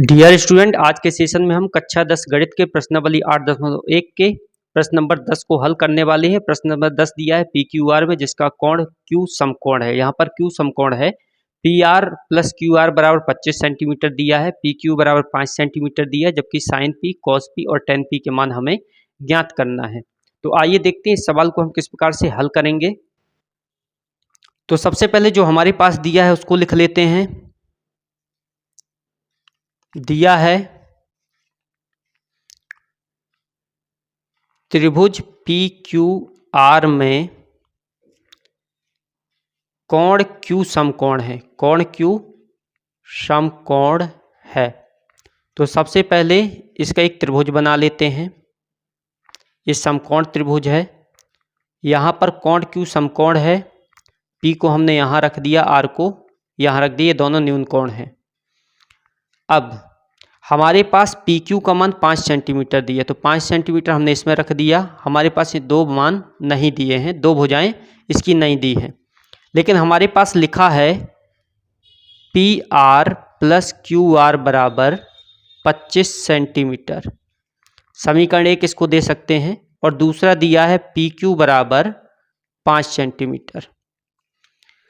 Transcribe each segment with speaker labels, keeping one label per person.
Speaker 1: Dear student, आज के session में हम कक्षा 10 गणित के प्रश्नावली 8.1 के प्रश्न नंबर 10 को हल करने वाले हैं। प्रश्न नंबर 10 दिया है पी क्यू आर में, जिसका कोण क्यू समकोण है। यहाँ पर क्यू समकोण है। P R plus Q R बराबर 25 सेंटीमीटर दिया है, पी क्यू बराबर 5 सेंटीमीटर दिया है, जबकि साइन पी, कॉस पी और टेन पी के मान हमें ज्ञात करना है। तो आइए देखते हैं इस सवाल को हम किस प्रकार से हल करेंगे। तो सबसे पहले जो हमारे पास दिया है उसको लिख लेते हैं। दिया है त्रिभुज पी क्यू आर में कोण क्यू समकोण है। कोण क्यू समकोण है। तो सबसे पहले इसका एक त्रिभुज बना लेते हैं। ये समकोण त्रिभुज है। यहाँ पर कोण क्यू समकोण है। पी को हमने यहाँ रख दिया, आर को यहाँ रख दिया, दोनों न्यून कोण हैं। अब हमारे पास पी क्यू का मान 5 सेंटीमीटर दिया, तो 5 सेंटीमीटर हमने इसमें रख दिया। हमारे पास ये दो मान नहीं दिए हैं, दो भुजाएं इसकी नहीं दी हैं, लेकिन हमारे पास लिखा है P R plus Q R बराबर 25 सेंटीमीटर। समीकरण एक इसको दे सकते हैं। और दूसरा दिया है पी क्यू बराबर 5 सेंटीमीटर।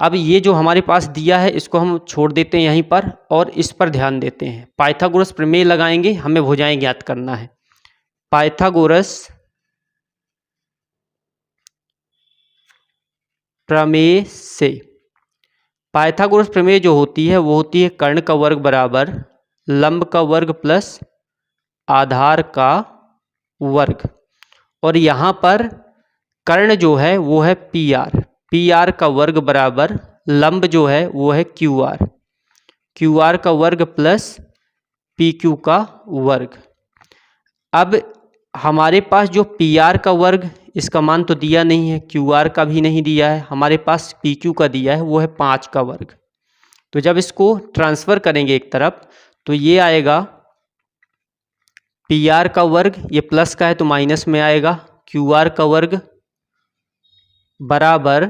Speaker 1: अब ये जो हमारे पास दिया है इसको हम छोड़ देते हैं यहीं पर और इस पर ध्यान देते हैं। पाइथागोरस प्रमेय लगाएंगे, हमें भुजाएं ज्ञात करना है। पाइथागोरस प्रमेय से, पाइथागोरस प्रमेय जो होती है वो होती है कर्ण का वर्ग बराबर लंब का वर्ग प्लस आधार का वर्ग। और यहाँ पर कर्ण जो है वो है पी आर। पी आर का वर्ग बराबर लंब जो है वो है क्यू आर। क्यू आर का वर्ग प्लस पी क्यू का वर्ग। अब हमारे पास जो पी आर का वर्ग, इसका मान तो दिया नहीं है, क्यू आर का भी नहीं दिया है, हमारे पास पी क्यू का दिया है वो है 5 का वर्ग। तो जब इसको ट्रांसफ़र करेंगे एक तरफ तो ये आएगा पी आर का वर्ग, ये प्लस का है तो माइनस में आएगा, क्यू आर का वर्ग बराबर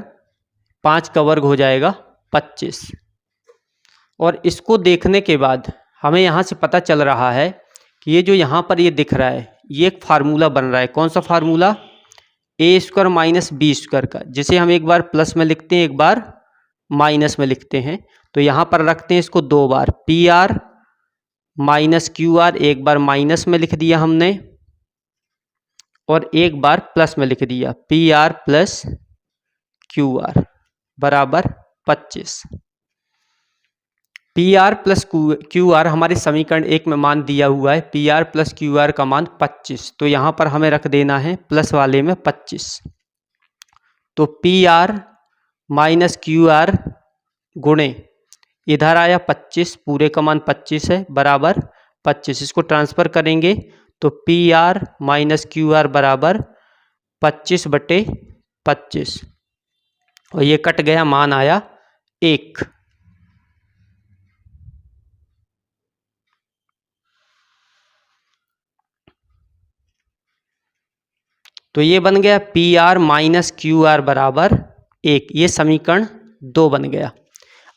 Speaker 1: 5 का वर्ग हो जाएगा 25। और इसको देखने के बाद हमें यहाँ से पता चल रहा है कि ये जो यहाँ पर ये दिख रहा है ये एक फार्मूला बन रहा है। कौन सा फार्मूला? ए स्क्वायर माइनस बी स्क्वायर का, जिसे हम एक बार प्लस में लिखते हैं, एक बार माइनस में लिखते हैं। तो यहाँ पर रखते हैं इसको दो बार, P R minus Q R, एक बार माइनस में लिख दिया हमने और एक बार प्लस में लिख दिया, P R plus Q R बराबर 25। P R plus Q R हमारे समीकरण एक में मान दिया हुआ है, P R plus Q R का मान 25। तो यहाँ पर हमें रख देना है प्लस वाले में 25। तो P R minus Q are गुणे इधर आया 25, पूरे का मान 25 है, बराबर 25। इसको ट्रांसफ़र करेंगे तो P R minus Q are बराबर 25/25 और ये कट गया, मान आया 1। तो ये बन गया P R minus Q are बराबर 1। ये समीकरण 2 बन गया।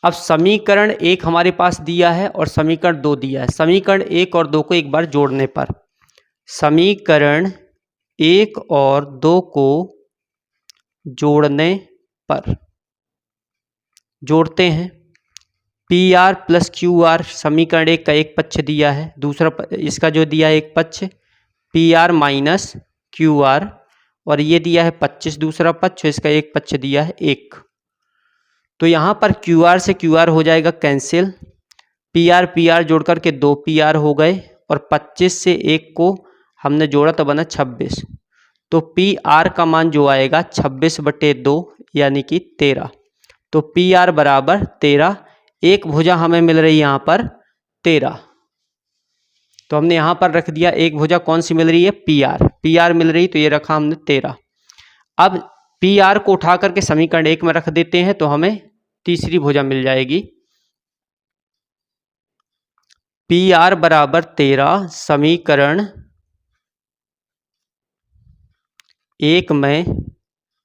Speaker 1: अब समीकरण 1 हमारे पास दिया है और समीकरण 2 दिया है। समीकरण 1 और 2 को एक बार जोड़ने पर, समीकरण 1 और 2 को जोड़ने पर जोड़ते हैं। P R plus Q R समीकरण 1 का एक पक्ष दिया है, दूसरा इसका जो दिया है एक पक्ष P R minus Q are, और ये दिया है 25 दूसरा पक्ष, इसका एक पक्ष दिया है 1। तो यहाँ पर क्यू आर से क्यू आर हो जाएगा कैंसिल, पी आर जोड़ करके 2 पी आर हो गए और 25 से 1 को हमने जोड़ा तो बना 26। तो पी आर का मान जो आएगा 26/2 यानी कि 13। तो पी आर बराबर 13। एक भुजा हमें मिल रही है यहाँ पर 13, तो हमने यहाँ पर रख दिया एक भुजा कौन सी मिल रही है, पी आर मिल रही, तो ये रखा हमने 13। अब पी आर को उठा करके समीकरण 1 में रख देते हैं तो हमें तीसरी भुजा मिल जाएगी। पी आर बराबर 13 समीकरण 1 में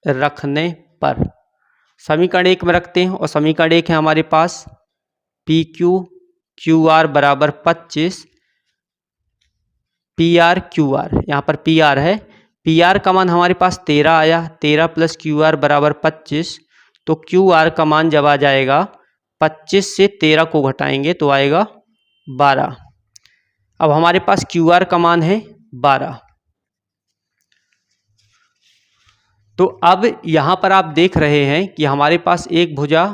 Speaker 1: रखने पर, समीकरण 1 में रखते हैं और समीकरण 1 है हमारे पास पी क्यू क्यू आर बराबर 25 पी आर क्यू आर, यहाँ पर पी आर है, पी आर का मान हमारे पास 13 आया, 13 प्लस क्यू आर बराबर 25। तो क्यू आर का मान जब आ जाएगा 25 से 13 को घटाएंगे तो आएगा 12। अब हमारे पास क्यू आर का मान है 12। तो अब यहाँ पर आप देख रहे हैं कि हमारे पास एक भुजा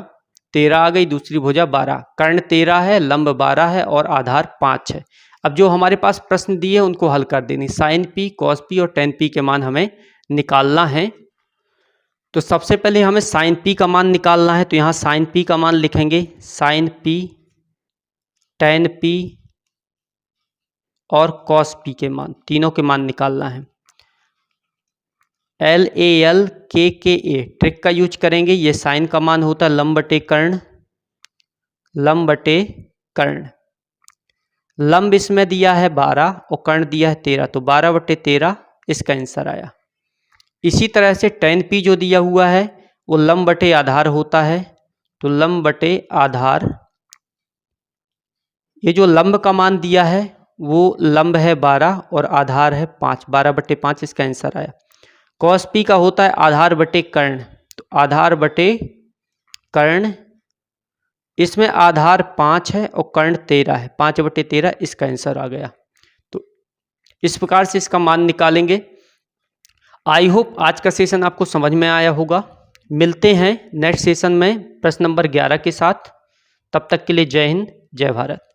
Speaker 1: 13 आ गई, दूसरी भुजा 12, कर्ण 13 है, लंब 12 है और आधार 5 है। अब जो हमारे पास प्रश्न दिए उनको हल कर देनी, साइन पी, कॉस पी और टेन पी के मान हमें निकालना है। तो सबसे पहले हमें साइन पी का मान निकालना है, तो यहाँ साइन पी का मान लिखेंगे, साइन पी, टेन पी और कॉस पी के मान, तीनों के मान निकालना है। एल ए एल के ए ट्रिक का यूज करेंगे, ये साइन का मान होता है लंब बटे कर्ण, लंब बटे कर्ण। लंब इसमें दिया है 12 और कर्ण दिया है 13, तो 12 बटे 13 इसका आंसर आया। इसी तरह से टेन पी जो दिया हुआ है वो लंब बटे आधार होता है, तो लंब बटे आधार, ये जो लंब का मान दिया है वो लंब है 12 और आधार है 5, 12 बटे 5 इसका आंसर आया। कॉस पी का होता है आधार बटे कर्ण, तो आधार बटे कर्ण, इसमें आधार 5 है और कर्ण 13 है, 5 बटे 13 इसका आंसर आ गया। तो इस प्रकार से इसका मान निकालेंगे। आई होप आज का सेशन आपको समझ में आया होगा। मिलते हैं नेक्स्ट सेशन में प्रश्न नंबर 11 के साथ। तब तक के लिए जय हिंद, जय भारत।